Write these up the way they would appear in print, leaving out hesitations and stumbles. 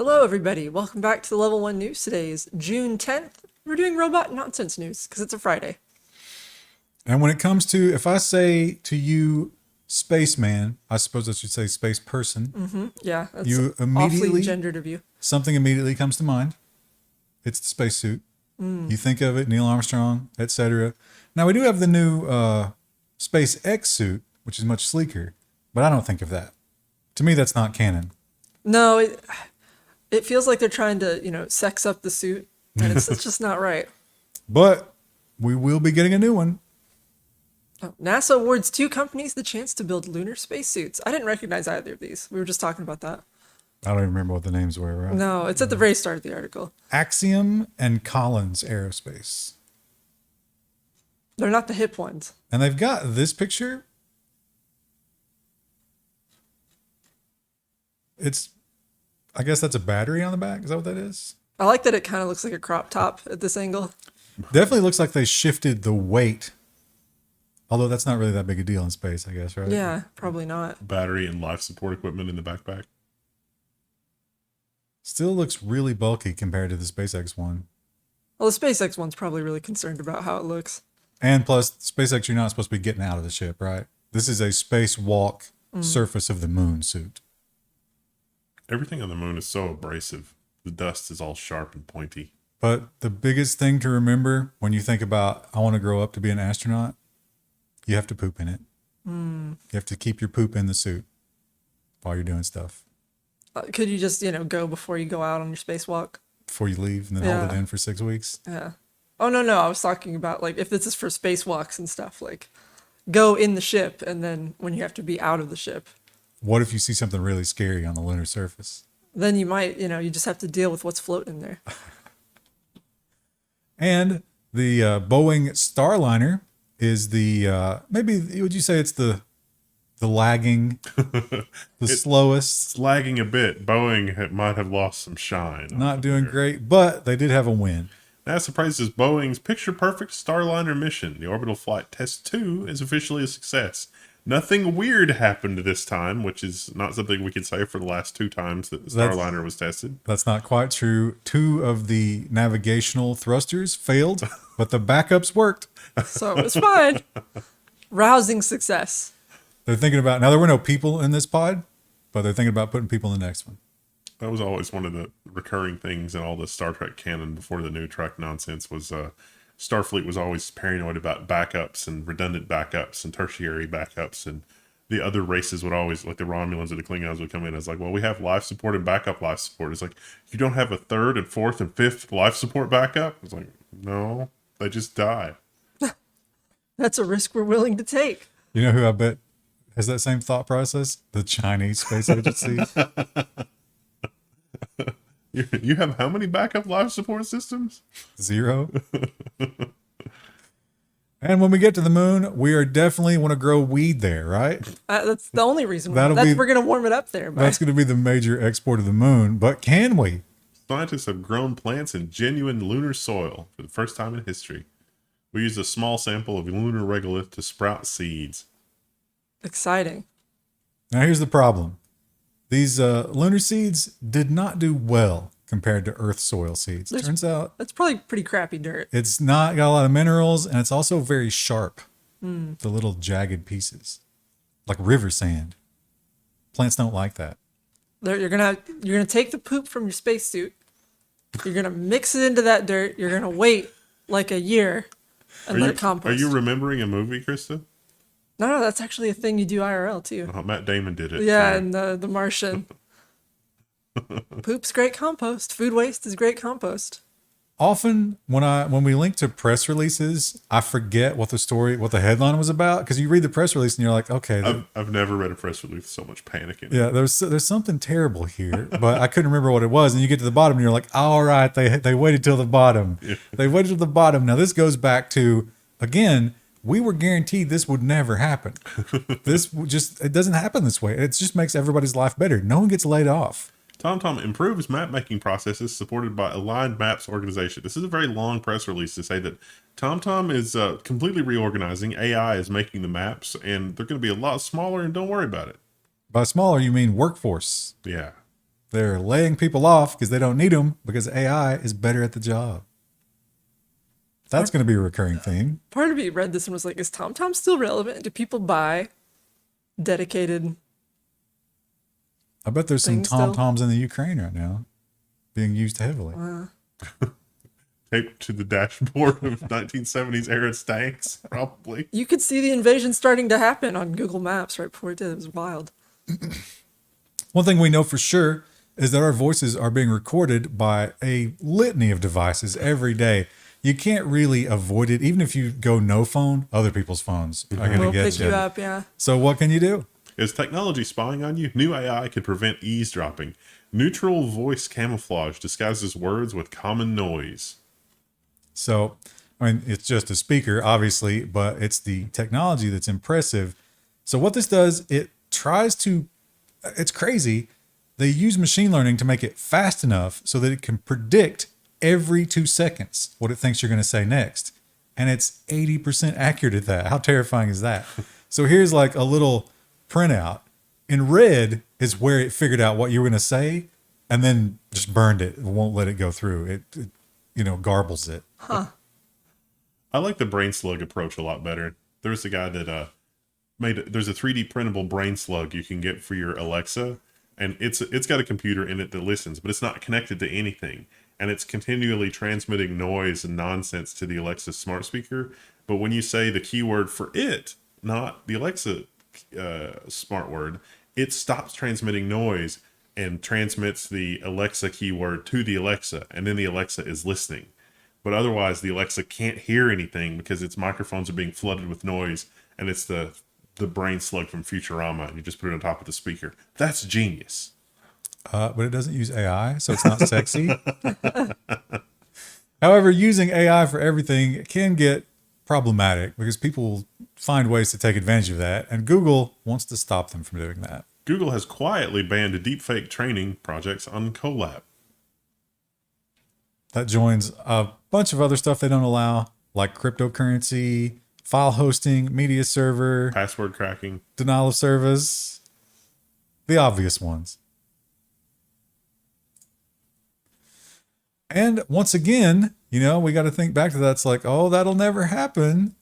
Hello, everybody. Welcome back to the Level 1 News. Today is June 10th. We're doing robot nonsense news because it's a Friday. And when it comes to, if I say to you, spaceman, I suppose I should say space person. Yeah, that's You awfully immediately, gendered of you. something immediately comes to mind. It's the spacesuit. You think of it, Neil Armstrong, etc. Now, we do have the new SpaceX suit, which is much sleeker, but I don't think of that. To me, that's not canon. No, it feels like they're trying to, sex up the suit, and it's just not right. But we will be getting a new one. Oh, NASA awards 2 companies the chance to build lunar spacesuits. I didn't recognize either of these. We were just talking about that. I don't even remember what the names were, right? No, it's at the very start of the article. Axiom and Collins Aerospace. They're not the hip ones. And they've got this picture. I guess that's a battery on the back. Is that what that is? I like that it kind of looks like a crop top at this angle. Definitely looks like they shifted the weight. Although that's not really that big a deal in space, I guess, right? Yeah, probably not. Battery and life support equipment in the backpack. Still looks really bulky compared to the SpaceX one. Well, the SpaceX one's probably really concerned about how it looks. And plus, SpaceX, you're not supposed to be getting out of the ship, right? This is a spacewalk surface of the moon suit. Everything on the moon is so abrasive. The dust is all sharp and pointy. But the biggest thing to remember when you think about, I want to grow up to be an astronaut, you have to poop in it. You have to keep your poop in the suit while you're doing stuff. Could you just, go before you go out on your spacewalk? Before you leave and then hold it in for 6 weeks. Yeah. Oh, no. I was talking about, if this is for spacewalks and stuff, go in the ship and then when you have to be out of the ship. What if you see something really scary on the lunar surface? Then you might, you just have to deal with what's floating there. And the Boeing Starliner is the, maybe, would you say it's the lagging, the slowest? It's lagging a bit. Boeing might have lost some shine. Not doing great, but they did have a win. NASA praises Boeing's picture-perfect Starliner mission. The Orbital Flight Test 2 is officially a success. Nothing weird happened this time, which is not something we can say for the last 2 times that the Starliner was tested. That's not quite true. 2 of the navigational thrusters failed, but the backups worked. So it's fine. Rousing success. They're thinking about, now there were no people in this pod, but they're thinking about putting people in the next one. That was always one of the recurring things in all the Star Trek canon before the new Trek nonsense was Starfleet was always paranoid about backups and redundant backups and tertiary backups, and the other races would always, like the Romulans or the Klingons would come in as like, well, we have life support and backup life support. It's like, you don't have a 3rd and 4th and 5th life support backup? It's like, no, they just die. That's a risk we're willing to take. You know who I bet has that same thought process? The Chinese Space Agency. You have how many backup life support systems? 0. And when we get to the moon, we are definitely want to grow weed there, right? That's the only reason why. We're going to warm it up there. That's going to be the major export of the moon. But can we? Scientists have grown plants in genuine lunar soil for the first time in history. We used a small sample of lunar regolith to sprout seeds. Exciting. Now here's the problem. These lunar seeds did not do well compared to Earth soil seeds. Turns out that's probably pretty crappy dirt. It's not got a lot of minerals, and it's also very sharp. The little jagged pieces, like river sand. Plants don't like that. You're gonna take the poop from your spacesuit. You're gonna mix it into that dirt. You're gonna wait like a year and let it compost. Are you remembering a movie, Krista? No, that's actually a thing you do IRL too. Matt Damon did it. Yeah, and the Martian. Poop's great compost. Food waste is great compost. Often when we link to press releases, I forget what the headline was about, because you read the press release and you're like, okay. I've never read a press release with so much panic in it. Yeah, there's something terrible here, but I couldn't remember what it was. And you get to the bottom and you're like, all right, they waited till the bottom. Yeah. They waited till the bottom. Now this goes back to, again, we were guaranteed this would never happen. It doesn't happen this way. It just makes everybody's life better. No one gets laid off. TomTom improves map-making processes supported by Aligned Maps organization. This is a very long press release to say that TomTom is completely reorganizing. AI is making the maps, and they're going to be a lot smaller, and don't worry about it. By smaller, you mean workforce. Yeah. They're laying people off because they don't need them because AI is better at the job. That's going to be a recurring theme. Part of me read this and was like, is TomTom still relevant? Do people buy dedicated? I bet there's some Thing still? TomToms in the Ukraine right now being used heavily. Taped to the dashboard of 1970s era tanks, probably. You could see the invasion starting to happen on Google Maps right before it did. It was wild. One thing we know for sure is that our voices are being recorded by a litany of devices every day. You can't really avoid it. Even if you go no phone, other people's phones are going to We'll get pick you up, yeah. So what can you do? Is technology spying on you? New AI could prevent eavesdropping. Neutral voice camouflage disguises words with common noise. So, I mean, it's just a speaker, obviously, but it's the technology that's impressive. So what this does, it tries to, it's crazy. They use machine learning to make it fast enough so that it can predict every 2 seconds what it thinks you're going to say next. And it's 80% accurate at that. How terrifying is that? So here's like a little printout. In red is where it figured out what you were going to say and then just burned it. It won't let it go through. It garbles it. Huh. I like the brain slug approach a lot better. There's a guy that there's a 3D printable brain slug you can get for your Alexa, and it's got a computer in it that listens, but it's not connected to anything, and it's continually transmitting noise and nonsense to the Alexa smart speaker. But when you say the keyword for it, not the Alexa smart word, it stops transmitting noise and transmits the Alexa keyword to the Alexa, and then the Alexa is listening. But otherwise, the Alexa can't hear anything because its microphones are being flooded with noise, and it's the brain slug from Futurama, and you just put it on top of the speaker. That's genius. But it doesn't use AI, so it's not sexy. However, using AI for everything can get problematic because people find ways to take advantage of that, and Google wants to stop them from doing that. Google has quietly banned deepfake training projects on Colab. That joins a bunch of other stuff they don't allow, like cryptocurrency, file hosting, media server, Password cracking. denial of service, the obvious ones. And once again, we got to think back to that. It's like, oh, that'll never happen.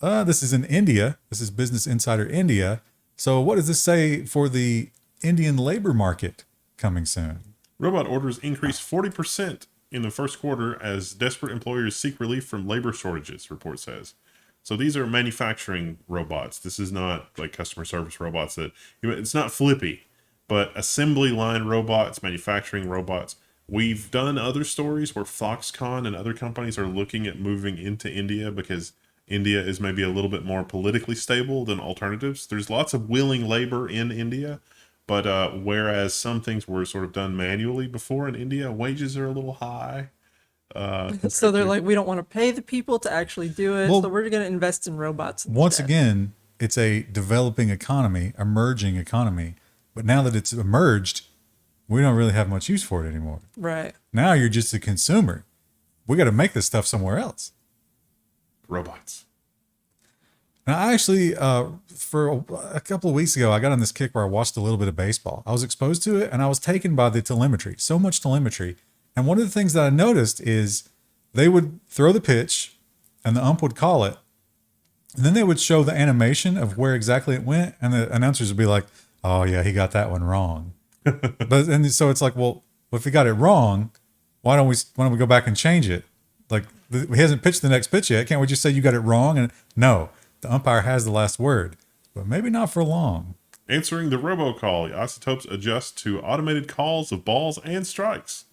This is in India. This is Business Insider India. So what does this say for the Indian labor market coming soon? Robot orders increased 40% in the first quarter as desperate employers seek relief from labor shortages, report says. So these are manufacturing robots. This is not like customer service robots it's not Flippy, but assembly line robots, manufacturing robots. We've done other stories where Foxconn and other companies are looking at moving into India because India is maybe a little bit more politically stable than alternatives. There's lots of willing labor in India, but whereas some things were sort of done manually before in India, wages are a little high. So they're like, we don't want to pay the people to actually do it, Well, so we're going to invest in robots instead. Once again, it's a developing economy, emerging economy. But now that it's emerged, we don't really have much use for it anymore. Right. Now you're just a consumer. We got to make this stuff somewhere else. Robots. Now, I actually, for a couple of weeks ago, I got on this kick where I watched a little bit of baseball. I was exposed to it, and I was taken by the telemetry. So much telemetry. And one of the things that I noticed is they would throw the pitch, and the ump would call it, and then they would show the animation of where exactly it went, and the announcers would be like, "Oh yeah, he got that one wrong." And so it's like, well, if he got it wrong, why don't we go back and change it? Like he hasn't pitched the next pitch yet. Can't we just say you got it wrong? And no, the umpire has the last word, but maybe not for long. Answering the robocall, Isotopes adjust to automated calls of balls and strikes.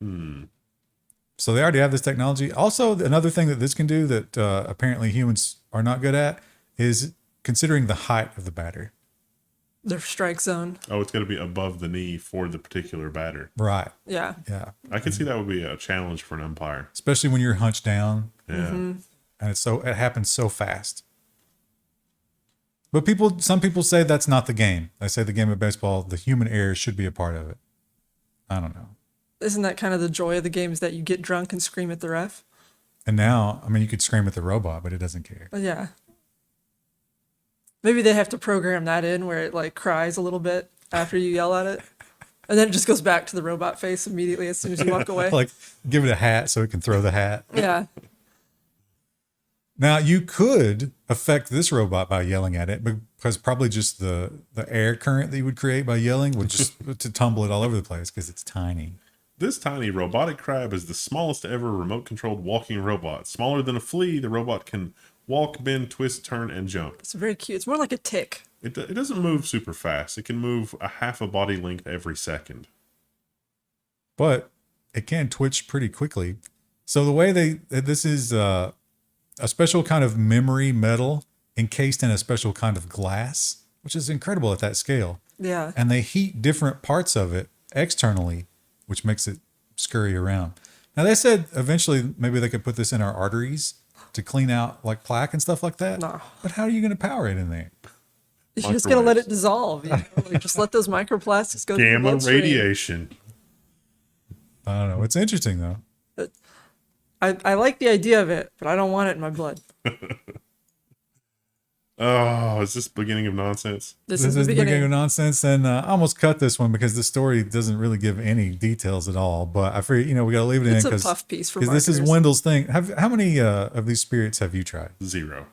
So they already have this technology. Also, another thing that this can do that apparently humans are not good at is considering the height of the batter. Their strike zone. Oh, it's got to be above the knee for the particular batter. Right. Yeah. Yeah. I can see that would be a challenge for an umpire. Especially when you're hunched down. Yeah. And it happens so fast. But some people say that's not the game. They say the game of baseball, the human error should be a part of it. I don't know. Isn't that kind of the joy of the game, is that you get drunk and scream at the ref? And now, I mean, you could scream at the robot, but it doesn't care. But yeah. Maybe they have to program that in where it like cries a little bit after you yell at it. And then it just goes back to the robot face immediately as soon as you walk away. Like, give it a hat so it can throw the hat. Yeah. Now, you could affect this robot by yelling at it, because probably just the air current that you would create by yelling would just to tumble it all over the place because it's tiny. This tiny robotic crab is the smallest ever remote-controlled walking robot. Smaller than a flea, the robot can walk, bend, twist, turn, and jump. It's very cute. It's more like a tick. It doesn't move super fast. It can move a half a body length every second. But it can twitch pretty quickly. So the way this is a special kind of memory metal encased in a special kind of glass, which is incredible at that scale. Yeah. And they heat different parts of it externally, which makes it scurry around. Now, they said eventually maybe they could put this in our arteries to clean out like plaque and stuff like that. No. But how are you going to power it in there? You're just going to let it dissolve. You know? Like, just let those microplastics go through the Gamma bloodstream. radiation. I don't know. It's interesting, though. I like the idea of it, but I don't want it in my blood. Oh, is this the beginning of nonsense? This This is the beginning. of nonsense, and I almost cut this one because the story doesn't really give any details at all. But I figured, we got to leave it It's in a because puff piece for this is marketers. Wendell's thing. How many of these spirits have you tried? 0.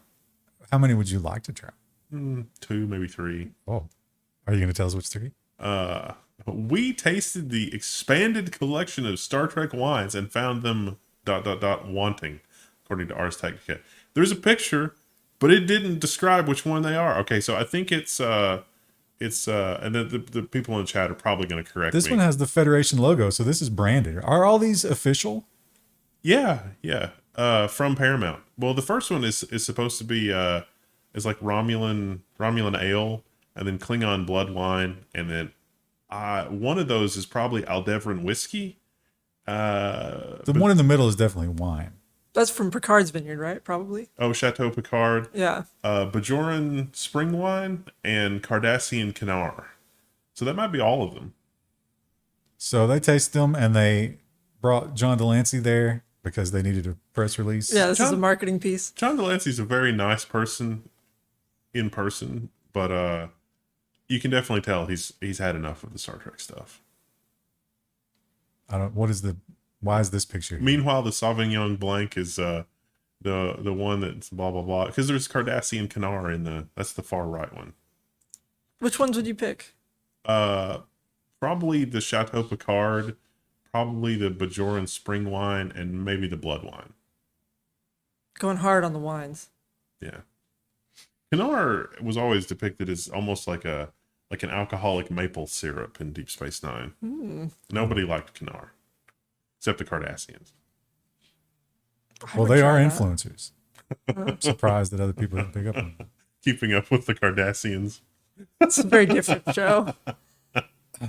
How many would you like to try? 2, maybe 3. Oh, are you going to tell us which 3? We tasted the expanded collection of Star Trek wines and found them ... wanting, according to Ars Technica. There's a picture, but it didn't describe which one they are. Okay, so I think it's and the people in chat are probably going to correct This me. one has the Federation logo, so this is branded. Are all these official? Yeah. From Paramount. Well, the first one is supposed to be is like Romulan ale, and then Klingon blood wine, and then one of those is probably Aldebaran whiskey. The one in the middle is definitely wine. That's from Picard's vineyard, right? Probably. Oh, Chateau Picard, Yeah. Bajoran spring wine, and Cardassian Canar. So that might be all of them. So they tasted them, and they brought John Delancey there because they needed a press release. Yeah, this is a marketing piece. John Delancey's a very nice person in person, but you can definitely tell he's had enough of the Star Trek stuff. Why is this picture here? Meanwhile, the Sauvignon Blanc is the one that's blah blah blah, because there's Cardassian Canar in that's the far right one. Which ones would you pick? Probably the Chateau Picard, probably the Bajoran spring wine, and maybe the blood wine. Going hard on the wines. Yeah. Canar was always depicted as almost like an alcoholic maple syrup in Deep Space Nine. Nobody liked Canar, except the Cardassians. Well, they are influencers. I'm surprised that other people didn't pick up on it. Keeping up with the Cardassians. It's a very different show.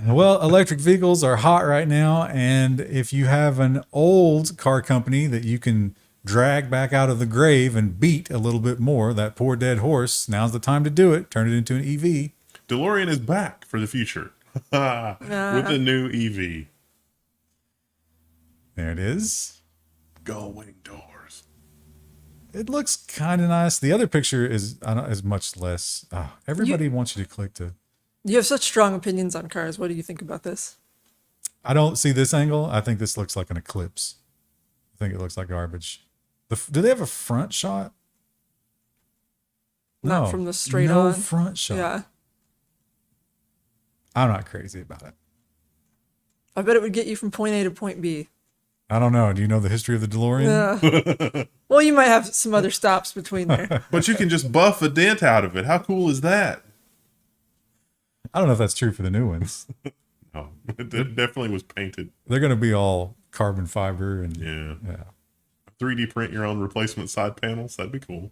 Well, electric vehicles are hot right now, and if you have an old car company that you can drag back out of the grave and beat a little bit more, that poor dead horse, now's the time to do it. Turn it into an EV. DeLorean is back for the future with a new EV. There it is. Gullwing doors. It looks kind of nice. The other picture is much less. Everybody wants you to click to. You have such strong opinions on cars. What do you think about this? I don't see this angle. I think this looks like an eclipse. I think it looks like garbage. Do they have a front shot? Not from the straight no on. front shot. Yeah. I'm not crazy about it. I bet it would get you from point A to point B. I don't know. Do you know the history of the DeLorean? Yeah. Well, you might have some other stops between there. But you can just buff a dent out of it. How cool is that? I don't know if that's true for the new ones. No, it definitely was painted. They're going to be all carbon fiber and Yeah. yeah. 3D print your own replacement side panels. That'd be cool.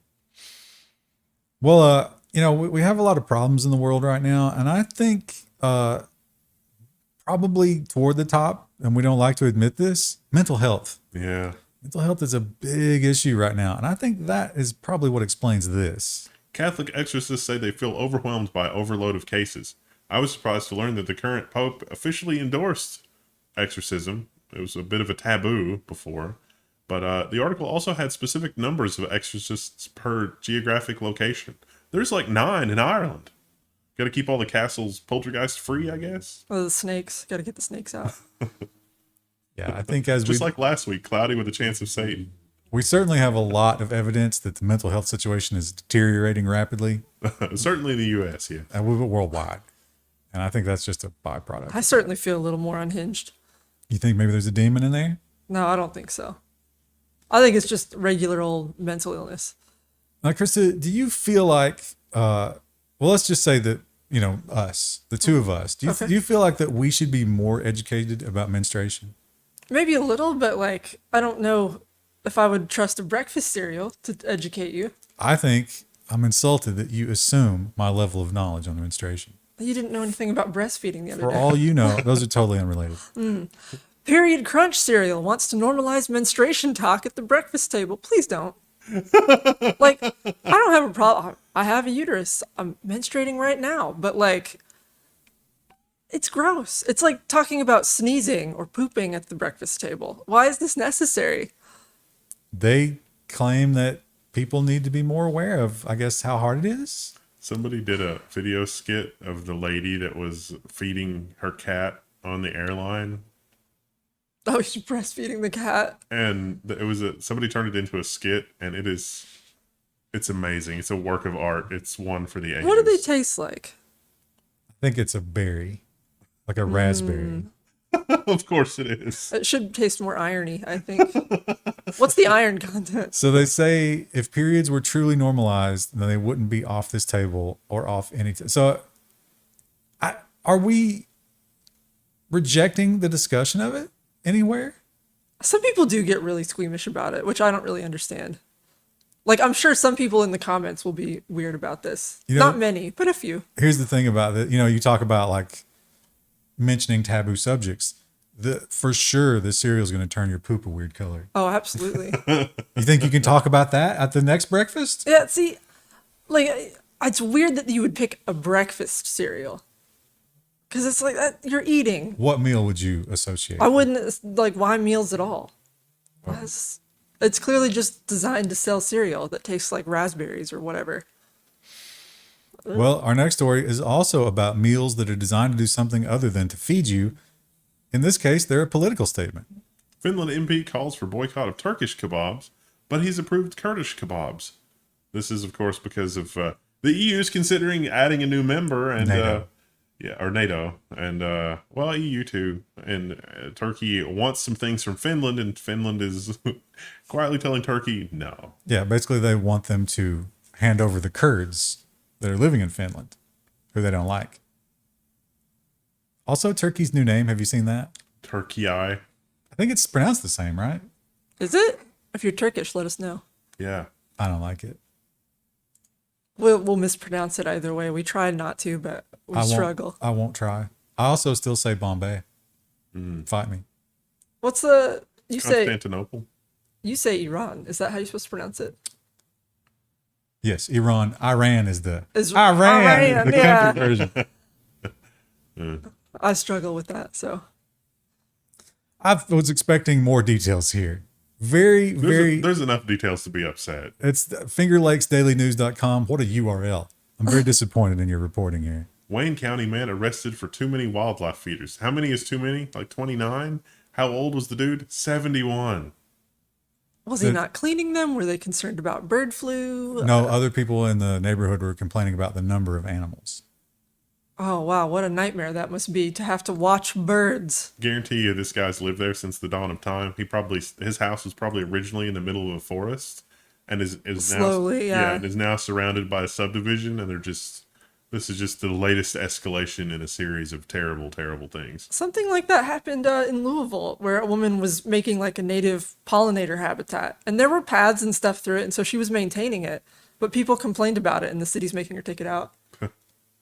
Well, we have a lot of problems in the world right now, and I think probably toward the top, and we don't like to admit this, mental health. Yeah. Mental health is a big issue right now, and I think that is probably what explains this. Catholic exorcists say they feel overwhelmed by overload of cases. I was surprised to learn that the current pope officially endorsed exorcism. It was a bit of a taboo before. But the article also had specific numbers of exorcists per geographic location. There's like 9 in Ireland. Got to keep all the castles poltergeist free, I guess. Oh, the snakes. Got to get the snakes out. Yeah, I think as Just like last week, cloudy with a chance of Satan. we certainly have a lot of evidence that the mental health situation is deteriorating rapidly, Certainly in the U.S., yeah. and worldwide. And I think that's just a byproduct. I certainly feel a little more unhinged. You think maybe there's a demon in there? No, I don't think so. I think it's just regular old mental illness. Now, Krista, do you feel like, well, let's just say that, you know, us, the two of us, do you feel like that we should be more educated about menstruation? Maybe a little, but like, I don't know if I would trust a breakfast cereal to educate you. I think I'm insulted that you assume my level of knowledge on menstruation. You didn't know anything about breastfeeding the other For day. all you know, those are totally unrelated. Period Crunch cereal wants to normalize menstruation talk at the breakfast table. Please don't. Like, I don't have a problem. I have a uterus. I'm menstruating right now, but like, it's gross. It's like talking about sneezing or pooping at the breakfast table. Why is this necessary? They claim that people need to be more aware of, I guess, how hard it is. Somebody did a video skit of the lady that was feeding her cat on the airline. Oh, she's breastfeeding the cat. And it was somebody turned it into a skit, and it's amazing. It's a work of art. It's one for the ages. What do they taste like? I think it's a berry, like a raspberry. Of course it is. It should taste more irony, I think. What's the iron content? So they say if periods were truly normalized, then they wouldn't be off this table or off any. So are we rejecting the discussion of it anywhere? Some people do get really squeamish about it, which I don't really understand. Like, I'm sure some people in the comments will be weird about this. You know, Not many, but a few. Here's the thing about it. You know, you talk about like mentioning taboo subjects. For sure, the cereal is going to turn your poop a weird color. Oh, absolutely. You think you can talk about that at the next breakfast? Yeah, see, like, it's weird that you would pick a breakfast cereal. Because it's like, that you're eating. What meal would you associate? I wouldn't, like, why meals at all? It's clearly just designed to sell cereal that tastes like raspberries or whatever. Well, our next story is also about meals that are designed to do something other than to feed you. In this case, they're a political statement. Finland MP calls for boycott of Turkish kebabs, but he's approved Kurdish kebabs. This is, of course, because of the EU is considering adding a new member, and NATO. NATO, and well, EU too. And Turkey wants some things from Finland, and Finland is quietly telling Turkey no. Yeah, basically they want them to hand over the Kurds that are living in Finland, who they don't like. Also, Turkey's new name, have you seen that? Turkey. I think it's pronounced the same, right? Is it? If you're Turkish, let us know. Yeah. I don't like it. We'll mispronounce it either way. We try not to, but we struggle. I won't try. I also still say Bombay. Fight me. What's the... You say Constantinople. Iran. Is that how you're supposed to pronounce it? Yes, Iran. Iran is the Iran, the yeah. country version. I struggle with that, so... I was expecting more details here. There's enough details to be upset. It's FingerLakesDailyNews.com. What a URL. I'm very disappointed in your reporting here. Wayne County man arrested for too many wildlife feeders. How many is too many? Like 29? How old was the dude? 71. Was he not cleaning them? Were they concerned about bird flu? No, other people in the neighborhood were complaining about the number of animals. Oh, wow. What a nightmare that must be to have to watch birds. Guarantee you this guy's lived there since the dawn of time. His house was probably originally in the middle of a forest and is Slowly, now, yeah. and is now surrounded by a subdivision, and this is just the latest escalation in a series of terrible, terrible things. Something like that happened in Louisville, where a woman was making like a native pollinator habitat, and there were paths and stuff through it, and so she was maintaining it, but people complained about it, and the city's making her take it out.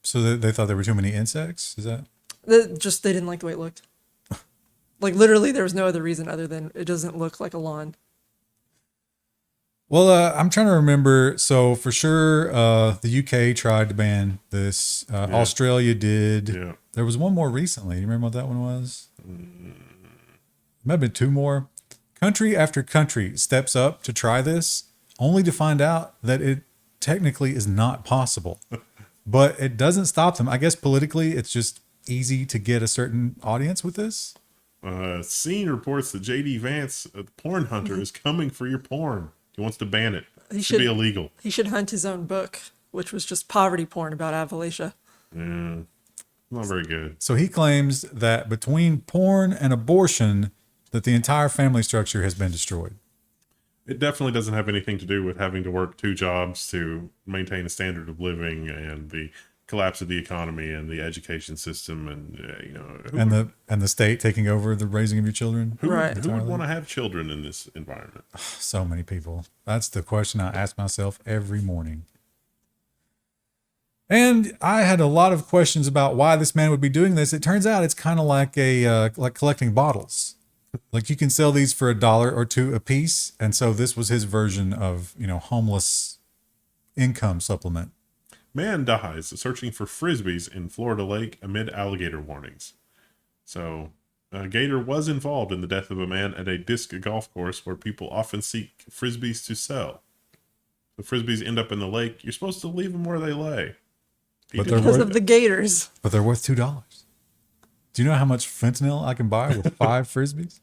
So they thought there were too many insects? Is that? They didn't like the way it looked. Like, literally, there was no other reason other than it doesn't look like a lawn. Well, I'm trying to remember. So for sure, the UK tried to ban this. Australia did. Yeah. There was one more recently. You remember what that one was? Might have been two more. Country after country steps up to try this, only to find out that it technically is not possible. but it doesn't stop them. I guess politically, it's just easy to get a certain audience with this. Scene reports that J.D. Vance, the porn hunter, is coming for your porn. He wants to ban it. It should be illegal. He should hunt his own book, which was just poverty porn about Appalachia. Yeah, not very good. So he claims that between porn and abortion, that the entire family structure has been destroyed. It definitely doesn't have anything to do with having to work 2 jobs to maintain a standard of living and the collapse of the economy and the education system and And the state taking over the raising of your children. who Right. would want to have children in this environment? So many people. That's the question I ask myself every morning. And I had a lot of questions about why this man would be doing this. It turns out it's kind of like like collecting bottles. Like you can sell these for $1 or $2 a piece, and so this was his version of homeless income supplement. Man dies searching for Frisbees in Florida lake amid alligator warnings. So, a gator was involved in the death of a man at a disc golf course where people often seek Frisbees to sell. The Frisbees end up in the lake. You're supposed to leave them where they lay. But they're Because worth, of the gators. but they're worth $2. Do you know how much fentanyl I can buy with 5 Frisbees?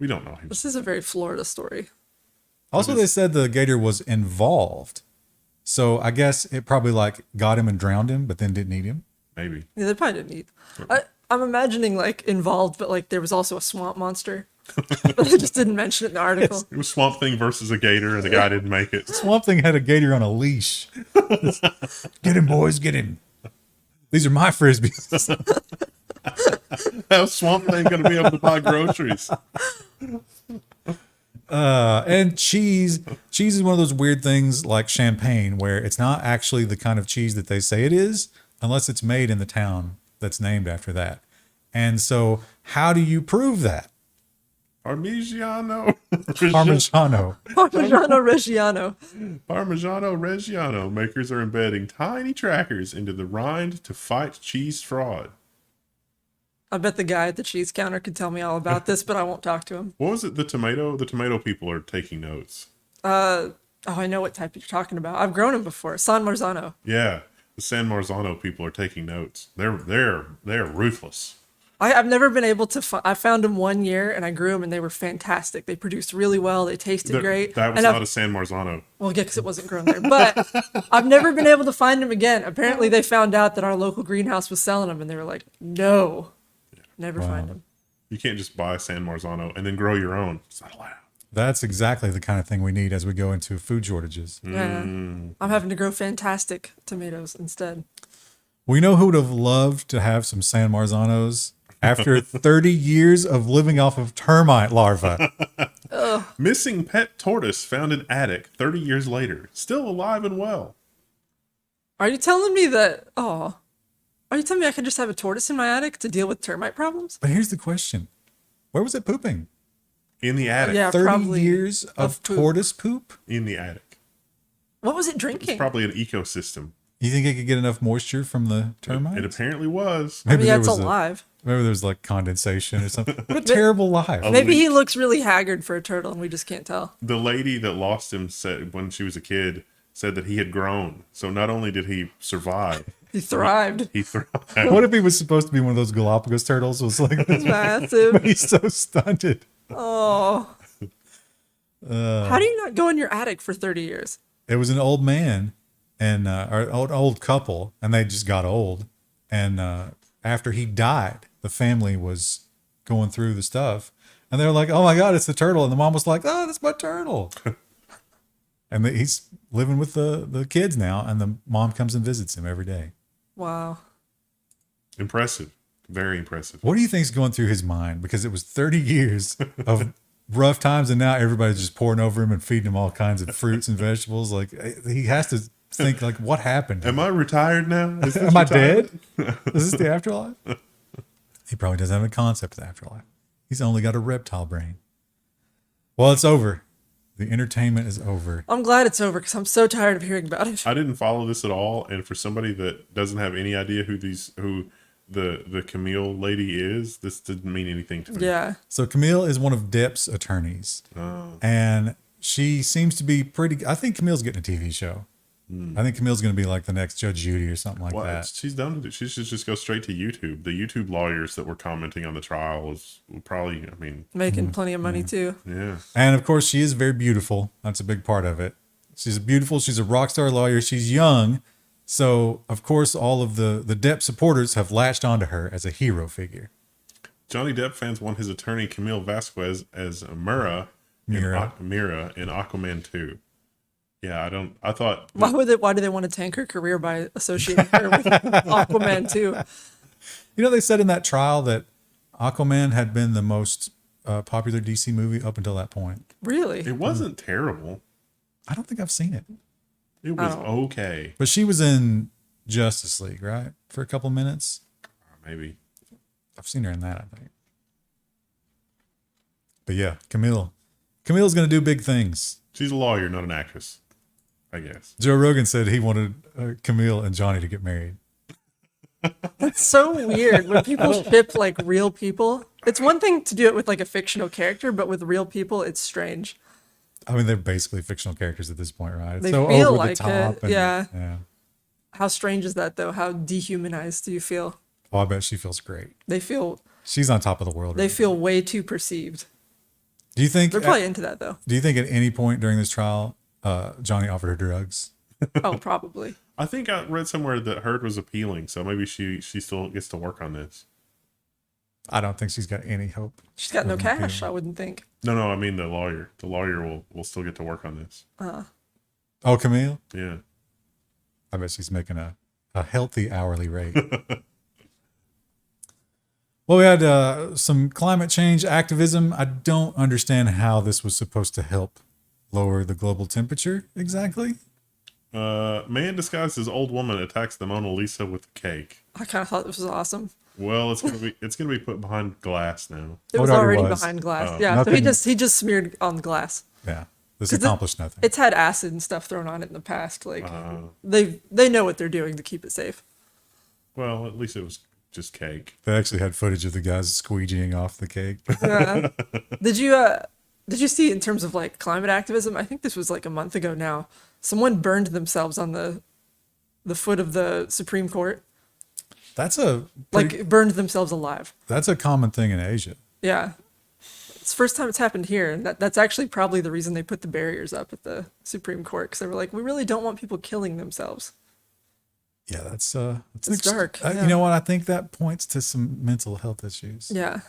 We don't know. This is a very Florida story. Also, they said the gator was involved. So I guess it probably like got him and drowned him, but then didn't eat him. Maybe. Yeah, they probably didn't eat. I'm imagining like involved, but like there was also a swamp monster. But they just didn't mention it in the article. It was Swamp Thing versus a gator, and the guy didn't make it. Swamp Thing had a gator on a leash. Get him, boys, get him. These are my Frisbees. How's Swamp Thing going to be able to buy groceries? And cheese. Cheese is one of those weird things like champagne, where it's not actually the kind of cheese that they say it is, unless it's made in the town that's named after that. And so how do you prove that? Parmigiano. Parmigiano. Parmigiano Reggiano. Parmigiano Reggiano. Makers are embedding tiny trackers into the rind to fight cheese fraud. I bet the guy at the cheese counter could tell me all about this, but I won't talk to him. What was it? The tomato? The tomato people are taking notes. Oh, I know what type you're talking about. I've grown them before. San Marzano. Yeah, the San Marzano people are taking notes. They're ruthless. I've never been able to. I found them one year and I grew them and they were fantastic. They produced really well. They tasted great. That was and not a San Marzano. Well, yeah, because it wasn't grown there. But I've never been able to find them again. Apparently, they found out that our local greenhouse was selling them and they were like, no, never find them. You can't just buy San Marzano and then grow your own. It's not allowed. That's exactly the kind of thing we need as we go into food shortages. Yeah. I'm having to grow fantastic tomatoes instead. We know who would have loved to have some San Marzanos after 30 years of living off of termite larvae. Missing pet tortoise found in attic 30 years later. Still alive and well. Are you telling me that? Oh, are you telling me I could just have a tortoise in my attic to deal with termite problems? But here's the question. Where was it pooping? In the attic. Yeah, 30 probably years of poop. tortoise poop? In the attic. What was it It's drinking? probably an ecosystem. You think it could get enough moisture from the termites? It apparently was. I mean, yeah, there it's was alive. maybe there was like condensation or something. What a terrible life. Maybe he looks really haggard for a turtle and we just can't tell. The lady that lost him said when she was a kid said that he had grown. So not only did he survive, He thrived. he thrived. What if he was supposed to be one of those Galapagos turtles? Was like this, Massive. he's so stunted. Oh. How do you not go in your attic for 30 years? It was an old man and or old couple, and they just got old. And after he died, the family was going through the stuff, and they were like, "Oh my God, it's the turtle!" And the mom was like, "Oh, that's my turtle." And he's living with the kids now, and the mom comes and visits him every day. Wow. Impressive. Very impressive. What do you think's going through his mind? Because it was 30 years of rough times, and now everybody's just pouring over him and feeding him all kinds of fruits and vegetables. Like he has to think, like, what happened? Am I retired now? Is this Am I retired? dead? Is this the afterlife? He probably doesn't have a concept of the afterlife. He's only got a reptile brain. Well, it's over. The entertainment is over. I'm glad it's over because I'm so tired of hearing about it. I didn't follow this at all, and for somebody that doesn't have any idea who the Camille lady is, this didn't mean anything to me. Yeah. So Camille is one of Depp's attorneys. Oh. And she seems to be pretty. I think Camille's getting a TV show. I think Camille's going to be like the next Judge Judy or something like Well, that. she's done with it. She should just go straight to YouTube. The YouTube lawyers that were commenting on the trial will probably, I mean, Making plenty of money too. yeah. And of course, she is very beautiful. That's a big part of it. She's beautiful. She's a rock star lawyer. She's young. So, of course, all of the Depp supporters have latched onto her as a hero figure. Johnny Depp fans want his attorney Camille Vasquez as Mira in Aquaman 2. Yeah, I thought Why do they want to tank her career by associating her with Aquaman too? You know, they said in that trial that Aquaman had been the most popular DC movie up until that point. Really? it wasn't terrible. I don't think I've seen it. It was okay. But she was in Justice League, right? For a couple minutes. Maybe. I've seen her in that, I think. But yeah, Camille's going to do big things. She's a lawyer, not an actress, I guess. Joe Rogan said he wanted Camille and Johnny to get married. It's so weird when people ship like real people. It's one thing to do it with like a fictional character, but with real people, it's strange. I mean, they're basically fictional characters at this point, right? It's They so feel over like the top. it, yeah. Yeah. How strange is that though? How dehumanized do you feel? Oh, I bet she feels great. They feel She's on top of the world. they right feel way too perceived. now. Do you think? They're probably into that though. Do you think at any point during this trial, Johnny offered her drugs? Oh, probably. I think I read somewhere that Heard was appealing, so maybe she still gets to work on this. I don't think she's got any hope. She's got no of cash, appealing. I wouldn't think. No, I mean the lawyer. The lawyer will still get to work on this. Oh, Camille? Yeah. I bet she's making a healthy hourly rate. Well, we had some climate change activism. I don't understand how this was supposed to help lower the global temperature exactly. Man disguised as old woman attacks the Mona Lisa with a cake. I kind of thought this was awesome. Well, it's gonna be put behind glass now. It Oh, was it already already was. behind glass. Oh. Yeah, so Nothing- he just smeared on the glass. Yeah, this 'Cause accomplished nothing. It's had acid and stuff thrown on it in the past. Like Uh, they know what they're doing to keep it safe. well, at least it was just cake. They actually had footage of the guys squeegeeing off the cake. Yeah. Did you see in terms of like climate activism? I think this was like a month ago now. Someone burned themselves on the foot of the Supreme Court. That's a Like burned themselves alive. that's a common thing in Asia. Yeah. It's the first time it's happened here, and that's actually probably the reason they put the barriers up at the Supreme Court, because they were like, we really don't want people killing themselves. Yeah, that's It's dark, yeah. You know what? I think that points to some mental health issues. Yeah.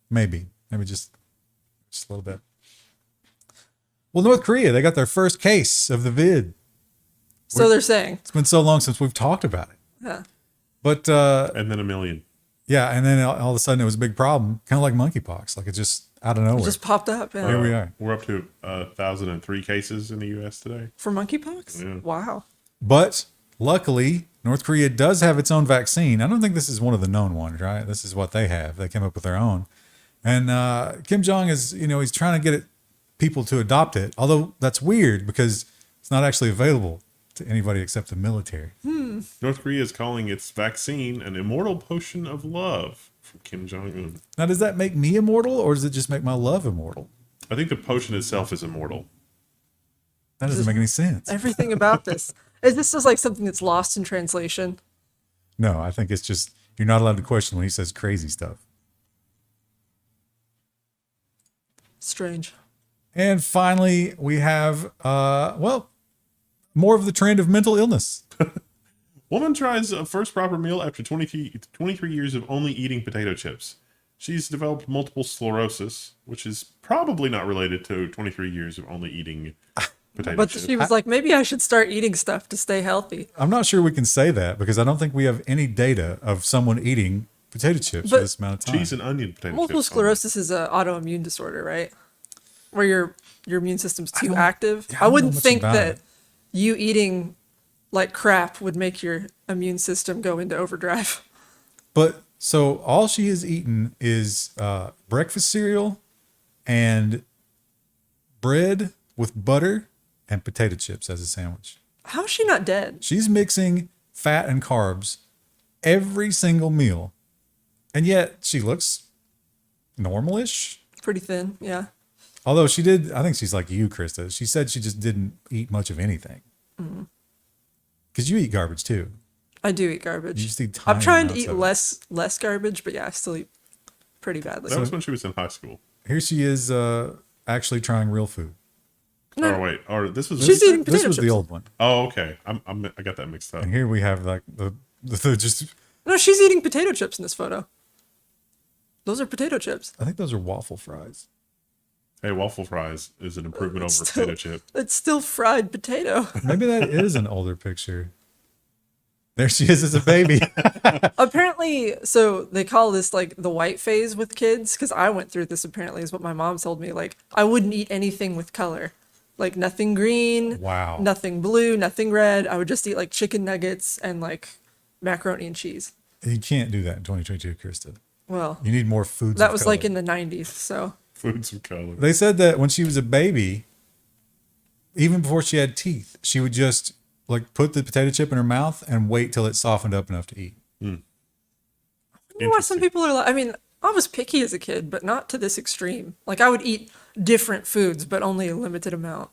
Maybe just a little bit. Well, North Korea, they got their first case of the vid. So they're saying. It's been so long since we've talked about it. Yeah. But And then a million. yeah, and then all of a sudden it was a big problem, kind of like monkeypox. Like it just out of nowhere. It just popped up. Yeah. Here we are. We're up to 1,003 cases in the U.S. today. For monkeypox? Yeah. Wow. But luckily, North Korea does have its own vaccine. I don't think this is one of the known ones, right? This is what they have. They came up with their own. And Kim Jong is, he's trying to get people to adopt it. Although that's weird because it's not actually available to anybody except the military. North Korea is calling its vaccine an immortal potion of love from Kim Jong-un. Now, does that make me immortal or does it just make my love immortal? I think the potion itself is immortal. That doesn't make any sense. Everything about this. Is this just like something that's lost in translation? No, I think it's just you're not allowed to question when he says crazy stuff. Strange. And finally, we have, more of the trend of mental illness. Woman tries a first proper meal after 23 years of only eating potato chips. She's developed multiple sclerosis, which is probably not related to 23 years of only eating potato But chips. she was like, maybe I should start eating stuff to stay healthy. I'm not sure we can say that because I don't think we have any data of someone eating potato chips for But this amount of time. Cheese and onion potato Multiple chips. sclerosis is an autoimmune disorder, right? Where your immune system's too don't- active. yeah, I I don't know wouldn't much think about that it. you eating like crap would make your immune system go into overdrive. But so all she has eaten is breakfast cereal and bread with butter and potato chips as a sandwich. How is she not dead? She's mixing fat and carbs every single meal. And yet she looks normalish. Pretty thin, yeah. Although she did, I think she's like you, Krista. She said she just didn't eat much of anything. Because you eat garbage too. I do eat garbage. You just eat I'm tiny trying to amounts eat of it. less garbage, but yeah, I still eat pretty badly. That was when she was in high school. Here she is actually trying real food. Oh wait, or this was She's eating This potato was chips. the old one. Oh, okay. I got that mixed up. And here we have like the just, No, she's eating potato chips in this photo. Those are potato chips. I think those are waffle fries. Hey, waffle fries is an improvement over a Still- potato chip. It's still fried potato. Maybe that is an older picture. There she is as a baby. Apparently, so they call this like the white phase with kids, because I went through this apparently, is what my mom told me. Like, I wouldn't eat anything with color. Like, nothing green, Wow. nothing blue, nothing red. I would just eat like chicken nuggets and like macaroni and cheese. You can't do that in 2022, Krista. Well, You need more foods. that of was color. like in the 90s, so. Foods of color. They said that when she was a baby, even before she had teeth, she would just like put the potato chip in her mouth and wait till it softened up enough to eat. I don't know why some Interesting. people are like, I mean, I was picky as a kid, but not to this extreme. Like, I would eat different foods, but only a limited amount.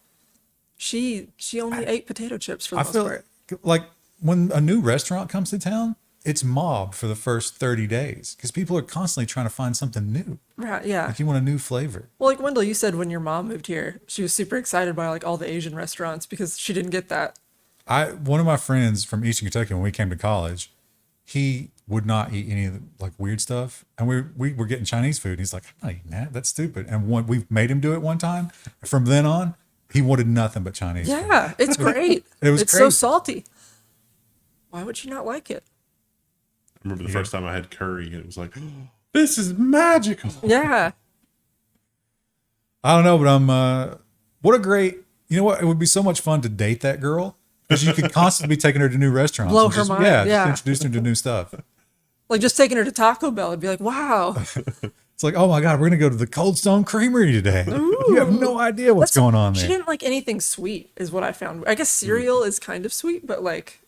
She only ate potato chips for the I most feel part. like when a new restaurant comes to town, it's mobbed for the first 30 days because people are constantly trying to find something new. Right, yeah. Like you want a new flavor. Well, like Wendell, you said when your mom moved here, she was super excited by like all the Asian restaurants because she didn't get that. One of my friends from Eastern Kentucky, when we came to college, he would not eat any of the like weird stuff. And we were getting Chinese food. And he's like, I'm not eating that. That's stupid. And we made him do it one time. From then on, he wanted nothing but Chinese food. Yeah, it's great. It was it's so crazy. salty. Why would you not like it? I remember the first time I had curry, and it was like, oh, this is magical. Yeah. I don't know, but what a great, you know what? It would be so much fun to date that girl because you could constantly be taking her to new restaurants. Blow and her just, mind, Yeah, yeah. just introducing her to new stuff. Like just taking her to Taco Bell and be like, wow. It's like, oh my God, we're going to go to the Cold Stone Creamery today. You have no idea what's going on She there. didn't like anything sweet, is what I found. I guess cereal is kind of sweet, but like,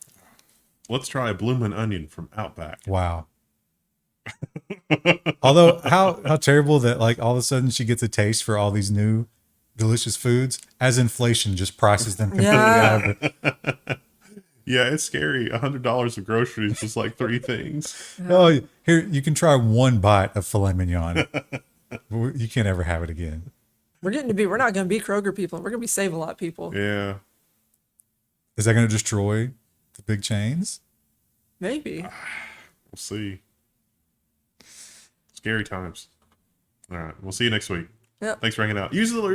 Let's try a bloomin' onion from Outback. Wow. Although how terrible that like all of a sudden she gets a taste for all these new delicious foods as inflation just prices them completely Yeah. out of it. Yeah, it's scary. $100 of groceries was like 3 things. Oh, here you can try one bite of filet mignon. You can't ever have it again. we're not going to be Kroger people. We're going to be Save a Lot people. Yeah. Is that going to destroy the big chains? Maybe. We'll see. Scary times. All right. We'll see you next week. Yeah. Thanks for hanging out. Use your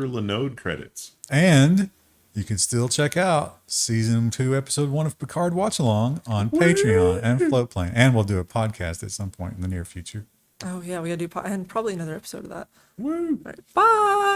Linode credits. And you can still check out season 2, episode 1 of Picard Watch Along on Patreon and Floatplane. And we'll do a podcast at some point in the near future. Oh, yeah. We got to do and probably another episode of that. Woo. All right. Bye.